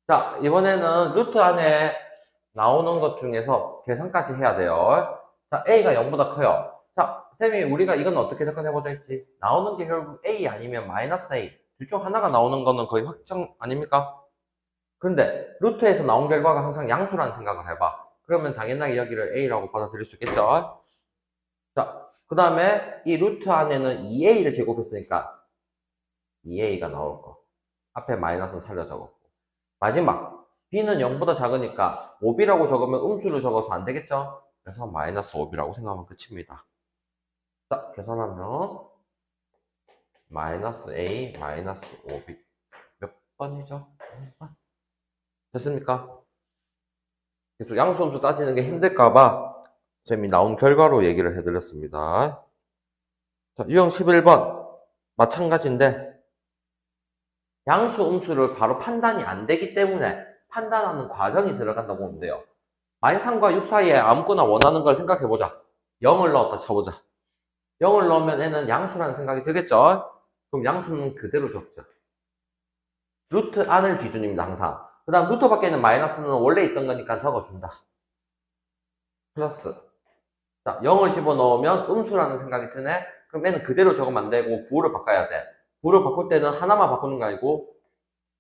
자, 이번에는 루트 안에 나오는 것 중에서 계산까지 해야 돼요. 자, A가 0보다 커요. 자, 쌤이 우리가 이건 어떻게 접근해보자 했지? 나오는 게 결국 A 아니면 마이너스 A. 둘 중 하나가 나오는 거는 거의 확정 아닙니까? 그런데 루트에서 나온 결과가 항상 양수라는 생각을 해봐. 그러면 당연하게 여기를 A라고 받아들일 수 있겠죠? 자, 그 다음에 이 루트 안에는 2A를 제곱했으니까 2A가 나올 거. 앞에 마이너스는 살려 적었고. 마지막, b는 0보다 작으니까 5b라고 적으면 음수를 적어서 안 되겠죠? 그래서 마이너스 5b라고 생각하면 끝입니다. 자, 계산하면 마이너스 a 마이너스 5b 몇 번이죠? 됐습니까? 계속 양수음수 따지는 게 힘들까봐 쌤이 나온 결과로 얘기를 해드렸습니다. 자, 유형 11번 마찬가지인데 양수 음수를 바로 판단이 안 되기 때문에 판단하는 과정이 들어간다고 보면 돼요. 마이너스3과 6 사이에 아무거나 원하는 걸 생각해보자. 0을 넣었다 쳐보자. 0을 넣으면 얘는 양수라는 생각이 들겠죠? 그럼 양수는 그대로 적죠. 루트 안을 기준입니다, 항상. 그 다음 루트 밖에 있는 마이너스는 원래 있던 거니까 적어준다. 플러스. 자, 0을 집어넣으면 음수라는 생각이 드네? 그럼 얘는 그대로 적으면 안 되고 부호를 바꿔야 돼. 부호를 바꿀 때는 하나만 바꾸는 거 아니고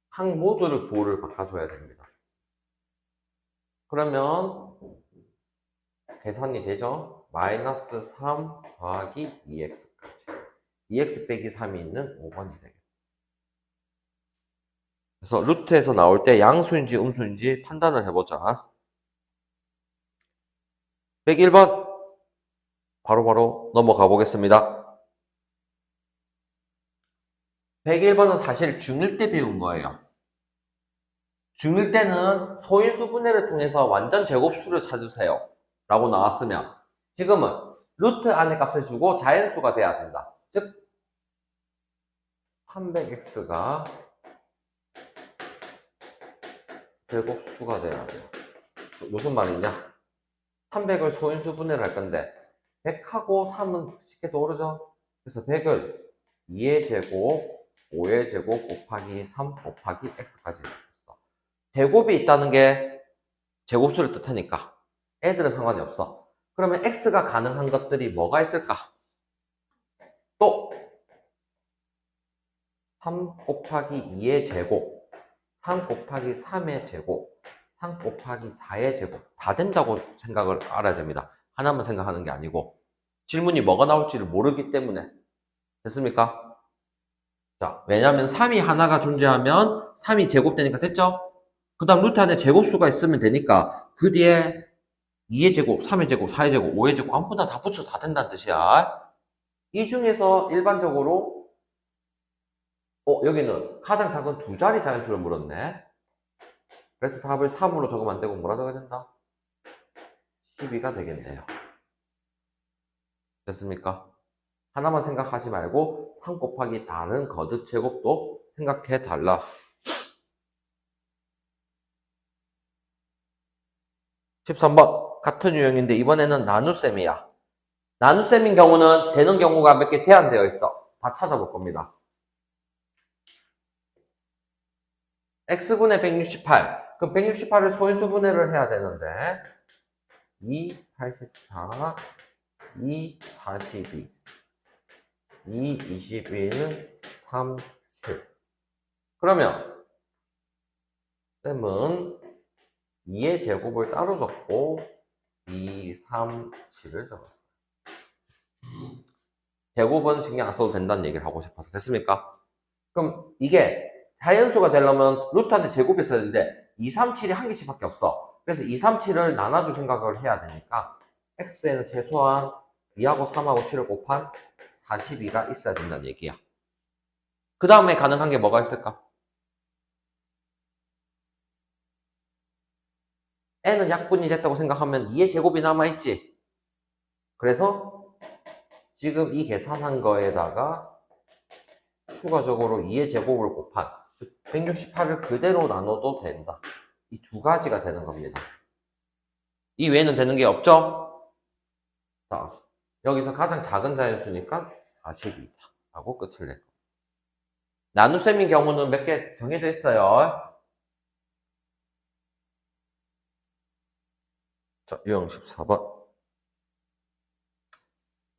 항 모두를 부호를 바꿔줘야 됩니다. 그러면 계산이 되죠? 마이너스 3 더하기 2x까지. 2x 빼기 3이 있는 5번이 되겠다. 그래서 루트에서 나올 때 양수인지 음수인지 판단을 해보자. 101번 바로바로 넘어가 보겠습니다. 101번은 사실 중1 때 배운 거예요. 중1 때는 소인수 분해를 통해서 완전 제곱수를 찾으세요 라고 나왔으면 지금은 루트 안에 값을 주고 자연수가 돼야 된다. 즉 300x가 제곱수가 돼야 돼요. 무슨 말이냐? 300을 소인수 분해를 할 건데 100하고 3은 쉽게 떠오르죠? 그래서 100을 2의 제곱, 5의 제곱 곱하기 3 곱하기 x까지 했어. 제곱이 있다는 게 제곱수를 뜻하니까 애들은 상관이 없어. 그러면 x가 가능한 것들이 뭐가 있을까? 또 3 곱하기 2의 제곱, 3 곱하기 3의 제곱, 3 곱하기 4의 제곱 다 된다고 생각을 알아야 됩니다. 하나만 생각하는 게 아니고 질문이 뭐가 나올지를 모르기 때문에. 됐습니까? 자, 왜냐면 3이 하나가 존재하면 3이 제곱되니까 됐죠? 그 다음 루트 안에 제곱수가 있으면 되니까 그 뒤에 2의 제곱, 3의 제곱, 4의 제곱, 5의 제곱 아무거나 다 붙여도 다 된다는 뜻이야. 이 중에서 일반적으로 여기는 가장 작은 두 자리 자연수를 물었네. 그래서 답을 3으로 적으면 안 되고 뭐라 적어야 된다? 12가 되겠네요. 됐습니까? 하나만 생각하지 말고 3 곱하기 다른 거듭 제곱도 생각해 달라. 13번 같은 유형인데 이번에는 나눗셈이야. 나눗셈인 경우는 되는 경우가 몇 개 제한되어 있어. 다 찾아볼 겁니다. x분의 168. 그럼 168을 소인수 분해를 해야 되는데 2, 84, 2, 42, 2, 21, 3, 7. 그러면 쌤은 2의 제곱을 따로 적고 2, 3, 7을 적었어요. 제곱은 신경 안 써도 된다는 얘기를 하고 싶어서. 됐습니까? 그럼 이게 자연수가 되려면 루트 안에 제곱이 있어야 되는데 2, 3, 7이 한 개씩밖에 없어. 그래서 2, 3, 7을 나눠줄 생각을 해야 되니까 x에는 최소한 2하고 3하고 7을 곱한 42가 있어야 된다는 얘기야. 그 다음에 가능한 게 뭐가 있을까? n은 약분이 됐다고 생각하면 2의 제곱이 남아있지. 그래서 지금 이 계산한 거에다가 추가적으로 2의 제곱을 곱한 168을 그대로 나눠도 된다. 이 두 가지가 되는 겁니다. 이 외에는 되는 게 없죠? 자, 여기서 가장 작은 자연수니까 42다. 하고 끝을 낼 겁니다. 나눗셈인 경우는 몇 개 정해져 있어요. 자, 유형 14번.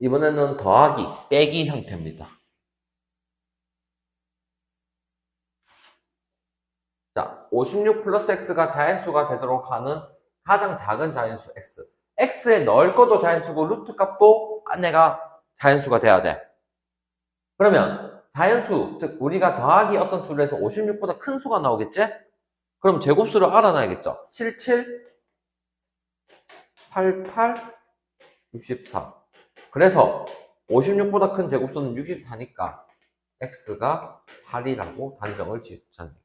이번에는 더하기, 빼기 형태입니다. 자, 56 플러스 x가 자연수가 되도록 하는 가장 작은 자연수 x. x에 넣을 것도 자연수고 루트 값도 안에가 자연수가 돼야 돼. 그러면 자연수, 즉 우리가 더하기 어떤 수를 해서 56보다 큰 수가 나오겠지? 그럼 제곱수를 알아놔야겠죠. 77, 88, 64. 그래서 56보다 큰 제곱수는 64니까 x가 8이라고 단정을 지었잖아요.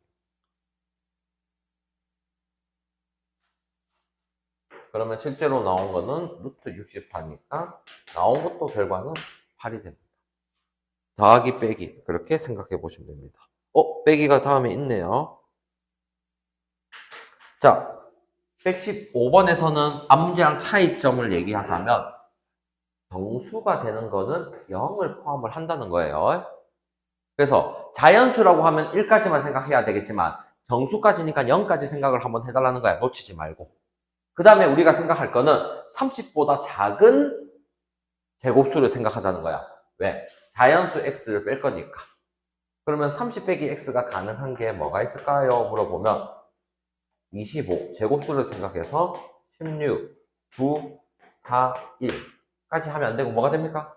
그러면 실제로 나온 거는 루트 64니까 나온 것도 결과는 8이 됩니다. 더하기 빼기 그렇게 생각해 보시면 됩니다. 빼기가 다음에 있네요. 자, 115번에서는 암문제랑 차이점을 얘기하자면 정수가 되는 거는 0을 포함을 한다는 거예요. 그래서 자연수라고 하면 1까지만 생각해야 되겠지만 정수까지니까 0까지 생각을 한번 해달라는 거야. 놓치지 말고. 그 다음에 우리가 생각할 거는 30보다 작은 제곱수를 생각하자는 거야. 왜? 자연수 x를 뺄 거니까. 그러면 30 빼기 x가 가능한 게 뭐가 있을까요? 물어보면 25 제곱수를 생각해서 16, 9, 4, 1까지 하면 안 되고 뭐가 됩니까?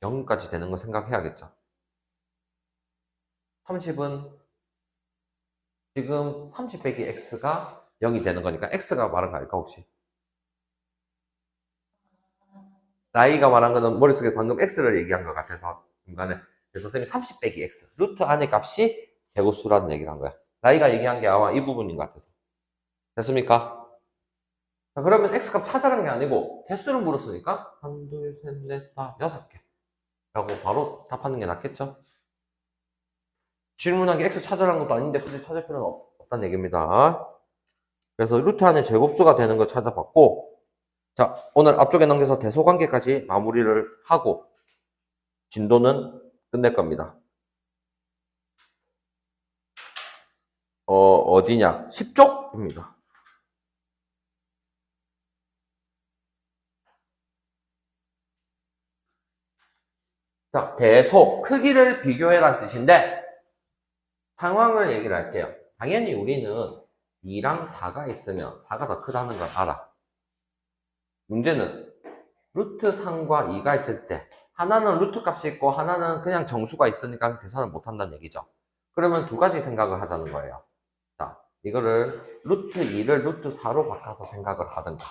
0까지 되는 거 생각해야겠죠. 30은 지금 30 빼기 x가 0이 되는 거니까 x가 말한 거 알까 혹시? 라이가 말한 거는 머릿속에 방금 x를 얘기한 것 같아서 중간에 그래서 선생님이 30 빼기 x 루트 안의 값이 제곱수라는 얘기를 한 거야. 라이가 얘기한 게 아마 이 부분인 것 같아서 됐습니까? 자, 그러면 x값 찾아가는 게 아니고 개수를 물었으니까 1, 2, 3, 4, 5, 6개 라고 바로 답하는 게 낫겠죠? 질문한 게 x 찾아라는 것도 아닌데 굳이 찾을 필요는 없다는 얘기입니다. 그래서 루트 안에 제곱수가 되는 거 찾아봤고 자, 오늘 앞쪽에 넘겨서 대소관계까지 마무리를 하고 진도는 끝낼 겁니다. 어디냐? 10쪽입니다. 자, 대소, 크기를 비교해라는 뜻인데 상황을 얘기를 할게요. 당연히 우리는 2랑 4가 있으면 4가 더 크다는 걸 알아. 문제는 루트 3과 2가 있을 때 하나는 루트 값이 있고 하나는 그냥 정수가 있으니까 계산을 못 한다는 얘기죠. 그러면 두 가지 생각을 하자는 거예요. 자, 이거를 루트 2를 루트 4로 바꿔서 생각을 하든가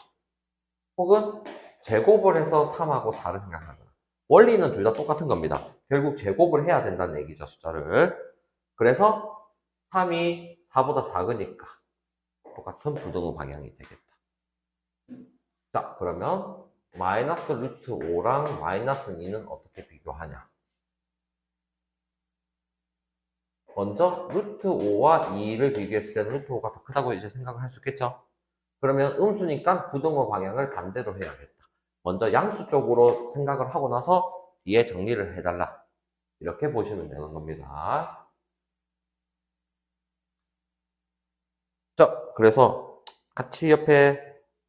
혹은 제곱을 해서 3하고 4를 생각하거나 원리는 둘 다 똑같은 겁니다. 결국 제곱을 해야 된다는 얘기죠, 숫자를. 그래서 3이 4보다 작으니까 똑같은 부등호 방향이 되겠다. 자, 그러면 마이너스 루트 5랑 마이너스 2는 어떻게 비교하냐? 먼저 루트 5와 2를 비교했을 때는 루트 5가 더 크다고 이제 생각을 할 수 있겠죠? 그러면 음수니까 부등호 방향을 반대로 해야겠다. 먼저 양수 쪽으로 생각을 하고 나서 뒤에 정리를 해달라. 이렇게 보시면 되는 겁니다. 자, 그래서 같이 옆에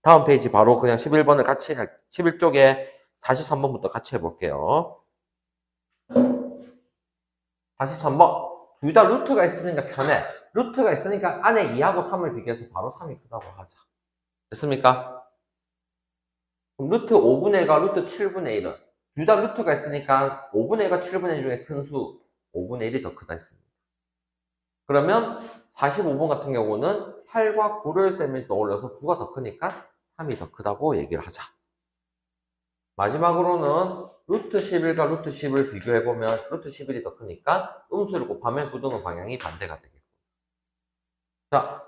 다음 페이지 바로 그냥 11번을 같이 11쪽에 43번부터 같이 해볼게요. 43번. 둘 다 루트가 있으니까 편해. 루트가 있으니까 안에 2하고 3을 비교해서 바로 3이 크다고 하자. 됐습니까? 그럼 루트 5분의 1과 루트 7분의 1은 둘 다 루트가 있으니까 5분의 1과 7분의 1 중에 큰 수 5분의 1이 더 크다 했습니다. 그러면 45번 같은 경우는 8과 9를 셈에 떠올려서 9가 더 크니까 3이 더 크다고 얘기를 하자. 마지막으로는 루트 11과 루트 10을 비교해보면 루트 11이 더 크니까 음수를 곱하면 부등호 방향이 반대가 되겠고. 자,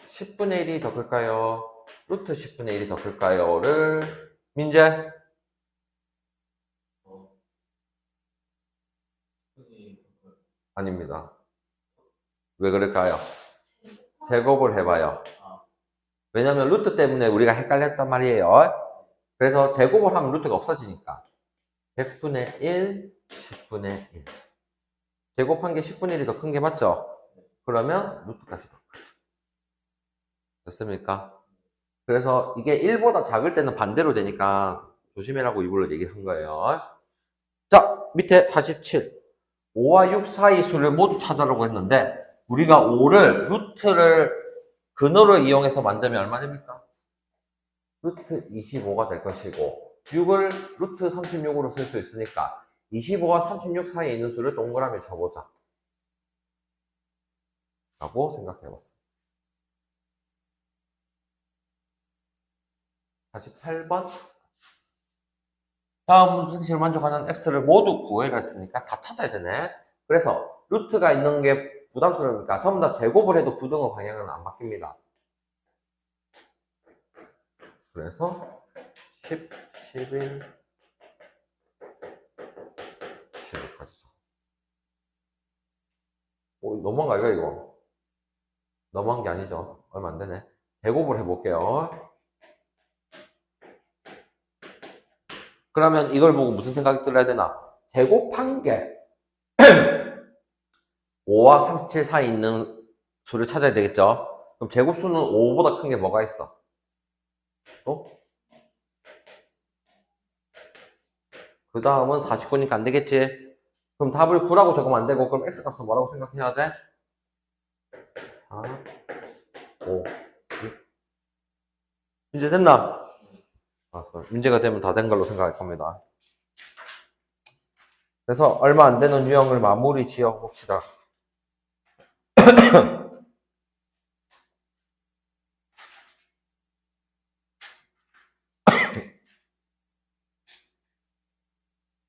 10분의 1이 더 클까요? 루트 10분의 1이 더 클까요?를 민재? 아닙니다. 왜 그럴까요? 제곱을 해봐요. 왜냐면 루트 때문에 우리가 헷갈렸단 말이에요. 그래서 제곱을 하면 루트가 없어지니까 100분의 1, 10분의 1 제곱한 게 10분의 1이 더 큰 게 맞죠? 그러면 루트 값이 더 크다. 됐습니까? 그래서 이게 1보다 작을 때는 반대로 되니까 조심해라고 이걸로 얘기한 거예요. 자, 밑에 47. 5와 6 사이 수를 모두 찾아라고 했는데, 우리가 5를, 루트를, 근호를 이용해서 만들면 얼마 됩니까? 루트 25가 될 것이고, 6을 루트 36으로 쓸 수 있으니까, 25와 36 사이에 있는 수를 동그라미 쳐보자. 라고 생각해봤어. 48번. 다음 수식식을 만족하는 x를 모두 구해라 했으니까 다 찾아야 되네. 그래서 루트가 있는 게 부담스러우니까 전부 다 제곱을 해도 부등호 방향은 안 바뀝니다. 그래서 10, 11, 12까지. 오, 너무한 거 아이가 이거? 너무한 게 아니죠. 얼마 안 되네. 제곱을 해볼게요. 그러면 이걸 보고 무슨 생각이 들어야 되나? 제곱한 게 5와 37 사이에 있는 수를 찾아야 되겠죠? 그럼 제곱수는 5보다 큰 게 뭐가 있어? 또? 그 다음은 49니까 안 되겠지? 그럼 답을 9라고 적으면 안 되고, 그럼 x 값은 뭐라고 생각해야 돼? 4, 5, 6. 이제 됐나? 알았어. 문제가 되면 다 된 걸로 생각할 겁니다. 그래서 얼마 안 되는 유형을 마무리 지어 봅시다.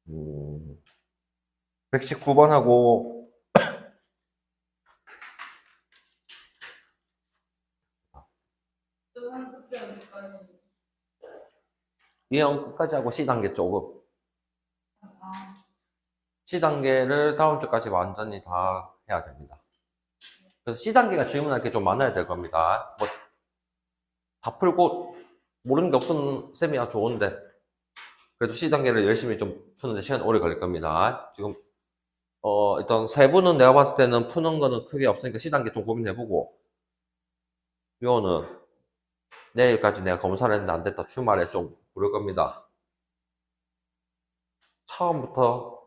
음, 119번하고 유형 끝까지 하고 C단계 조금. C단계를 다음 주까지 완전히 다 해야 됩니다. 그래서 C단계가 질문할 게 좀 많아야 될 겁니다. 뭐, 다 풀고 모르는 게 없으면 쌤이야 좋은데, 그래도 C단계를 열심히 좀 푸는데 시간 오래 걸릴 겁니다. 지금, 일단 세부는 내가 봤을 때는 푸는 거는 크게 없으니까 C단계 좀 고민해보고, 이거는 내일까지 내가 검사를 했는데 안 됐다. 주말에 좀 부를 겁니다. 처음부터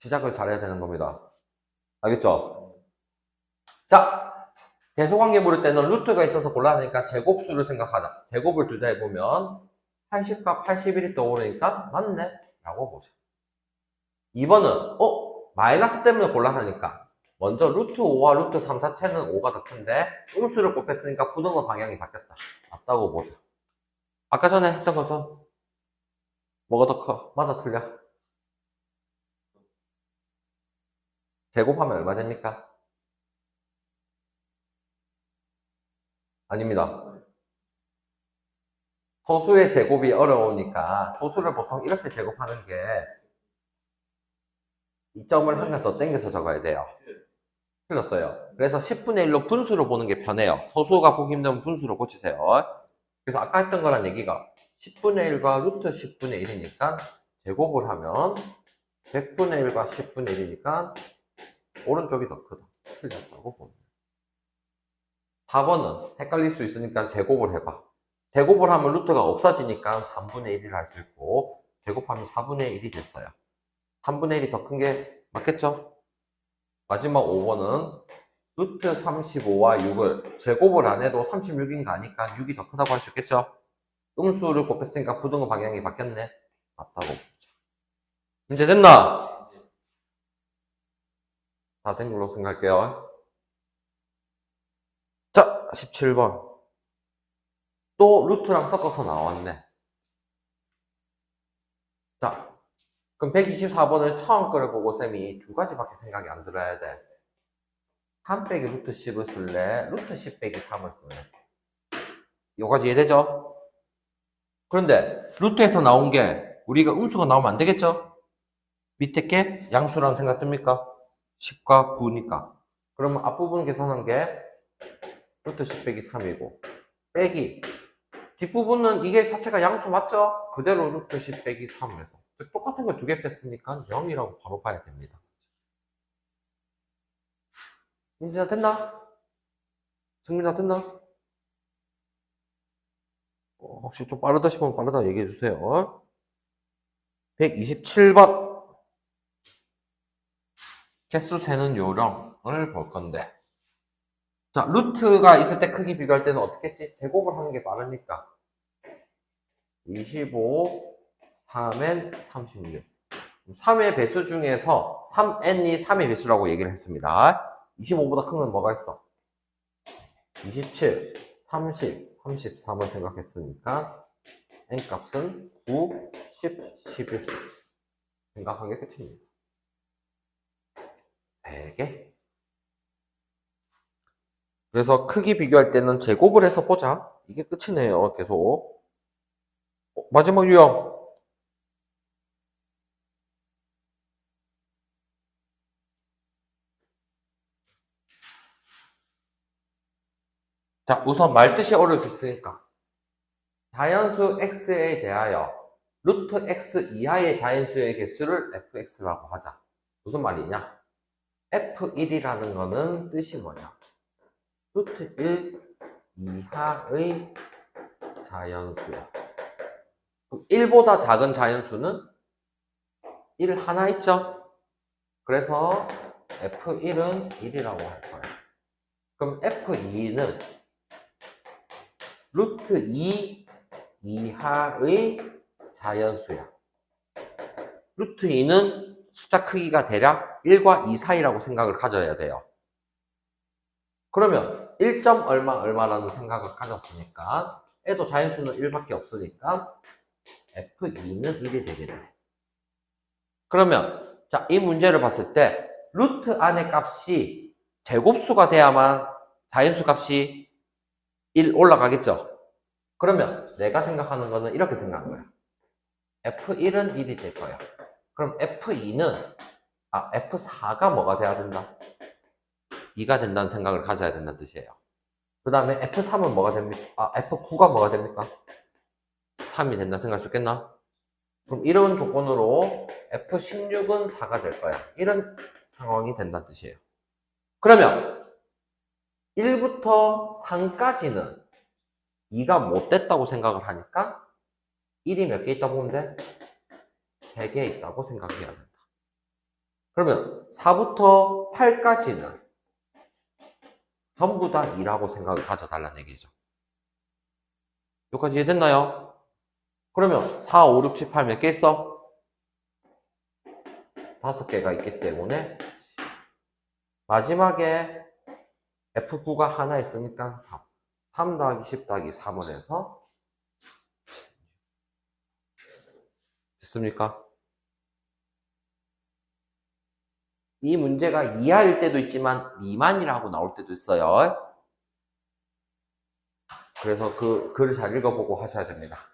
시작을 잘해야 되는 겁니다. 알겠죠? 자, 대소관계 물을 때는 루트가 있어서 곤란하니까 제곱수를 생각하자. 제곱을 둘 다 해보면 80과 81이 떠오르니까 맞네? 라고 보자. 2번은 마이너스 때문에 곤란하니까 먼저 루트 5와 루트 3 자체는 5가 더 큰데 음수를 곱했으니까 부등호 방향이 바뀌었다. 맞다고 보자. 아까 전에 했던 거죠? 뭐가 더 커? 맞아, 틀려? 제곱하면 얼마 됩니까? 아닙니다. 소수의 제곱이 어려우니까 소수를 보통 이렇게 제곱하는 게 이 점을 하나 더 땡겨서 적어야 돼요. 틀렸어요. 그래서 10분의 1로 분수로 보는 게 편해요. 소수가 보기 힘들면 분수로 고치세요. 그래서 아까 했던 거란 얘기가 10분의 1과 루트 10분의 1이니까 제곱을 하면 100분의 1과 10분의 1이니까 오른쪽이 더 크다. 틀렸다고 봅니다. 4번은 헷갈릴 수 있으니까 제곱을 해봐. 제곱을 하면 루트가 없어지니까 3분의 1이라 할 수 있고 제곱하면 4분의 1이 됐어요. 3분의 1이 더 큰 게 맞겠죠? 마지막 5번은 루트 35와 6을 제곱을 안 해도 36인 거 아니까 6이 더 크다고 할 수 있겠죠? 음수를 곱했으니까 부등호 방향이 바뀌었네. 맞다고. 문제 됐나? 다 된 걸로 생각할게요. 자, 17번. 또 루트랑 섞어서 나왔네. 자, 그럼 124번을 처음 거를 보고 쌤이 두 가지밖에 생각이 안 들어야 돼. 3 빼기 루트 10을 쓸래? 루트 10 빼기 3을 쓸래? 요까지 이해되죠? 그런데 루트에서 나온 게 우리가 음수가 나오면 안 되겠죠? 밑에 게 양수라는 생각 듭니까? 10과 9니까. 그러면 앞부분 계산한 게 루트 10 빼기 3이고 빼기 뒷부분은 이게 자체가 양수 맞죠? 그대로 루트 10 빼기 3에서 똑같은 거 두 개 뺐으니까 0이라고 바로 봐야 됩니다. 민진아 됐나? 승민아 됐나? 혹시 좀 빠르다 싶으면 빠르다 얘기해 주세요. 127번. 개수 세는 요령을 볼 건데. 자, 루트가 있을 때 크기 비교할 때는 어떻게 했지? 제곱을 하는 게 빠르니까. 25, 3n, 36. 3의 배수 중에서 3n이 3의 배수라고 얘기를 했습니다. 25보다 큰 건 뭐가 있어? 27, 30, 33을 생각했으니까 n 값은 9, 10, 11 생각한 게 끝입니다. 3개. 그래서 크기 비교할 때는 제곱을 해서 보자. 이게 끝이네요. 계속. 마지막 유형. 자, 우선 말뜻이 어려울 수 있으니까 자연수 x에 대하여 루트 x 이하의 자연수의 개수를 fx라고 하자. 무슨 말이냐? f1이라는 거는 뜻이 뭐냐? 루트 1 이하의 자연수야. 1보다 작은 자연수는 1 하나 있죠? 그래서 f1은 1이라고 할 거야. 그럼 f2는 루트 2 이하의 자연수야. 루트 2는 숫자 크기가 대략 1과 2 사이라고 생각을 가져야 돼요. 그러면 1. 얼마라는 생각을 가졌으니까 애도 자연수는 1밖에 없으니까 f2는 1이 되겠네. 그러면 자, 이 문제를 봤을 때 루트 안의 값이 제곱수가 돼야만 자연수 값이 1 올라가겠죠? 그러면 내가 생각하는 거는 이렇게 생각한 거야. f1은 1이 될 거야. 그럼 f2는 f4가 뭐가 돼야 된다? 2가 된다는 생각을 가져야 된다는 뜻이에요. 그 다음에 f3은 뭐가 됩니까? f9가 뭐가 됩니까? 3이 된다는 생각할 수 있겠나? 그럼 이런 조건으로 f16은 4가 될 거야. 이런 상황이 된다는 뜻이에요. 그러면 1부터 3까지는 2가 못 됐다고 생각을 하니까 1이 몇 개 있다고 보면 돼? 3개 있다고 생각해야 된다. 그러면 4부터 8까지는 전부 다 2라고 생각을 가져달라는 얘기죠. 여기까지 이해됐나요? 그러면 4, 5, 6, 7, 8 몇 개 있어? 5개가 있기 때문에 마지막에 F9가 하나 있으니까 3. 3 더하기 10 더하기 3을 해서 됐습니까? 이 문제가 이하일 때도 있지만 미만이라고 나올 때도 있어요. 그래서 그 글을 잘 읽어보고 하셔야 됩니다.